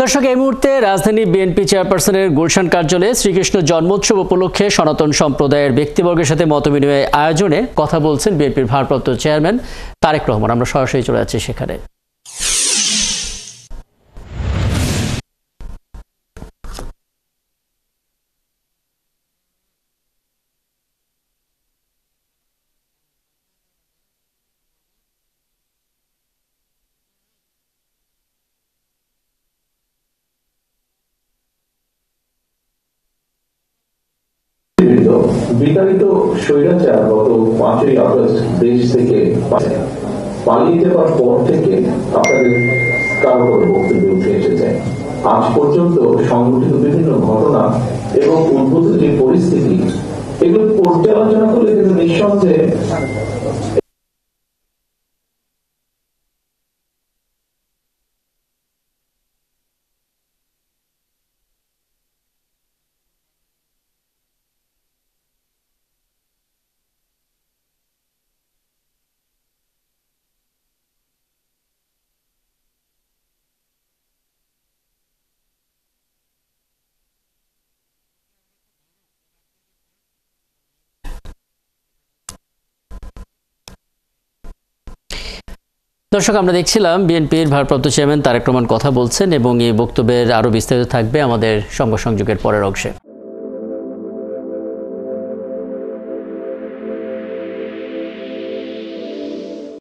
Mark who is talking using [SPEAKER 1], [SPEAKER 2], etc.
[SPEAKER 1] দর্শক, এই মুহূর্তে রাজধানী বিএনপি চেয়ারপারসনের গুলশান কার্যালয়ে শ্রীকৃষ্ণ জন্মোৎসব উপলক্ষে সনাতন সম্প্রদায়ের ব্যক্তিবর্গের সাথে মতবিনিময় আয়োজনে কথা বলছেন বিএনপির ভারপ্রাপ্ত চেয়ারম্যান তারেক রহমান। আমরা সরাসরি চলে যাচ্ছি সেখানে।
[SPEAKER 2] বিতাড়িত স্বৈরাচার গত 5ই আগস্ট দেশ থেকে পালিয়ে যাওয়ার পর থেকে আপনাদের কারো বক্তব্য উঠে এসেছে। আজ পর্যন্ত সংঘটিত বিভিন্ন ঘটনা এবং উদ্ভূত যে পরিস্থিতি, এগুলো পর্যালোচনা করলে কিন্তু নিঃসন্দেহে
[SPEAKER 1] দর্শক, আমরা দেখছিলাম বিএনপির ভারপ্রাপ্ত চেয়ারম্যান তারেক রহমান কথা বলছেন এবং এই বক্তব্যের আরও বিস্তারিত থাকবে আমাদের সংবাদ সংযোগের পরের অংশে।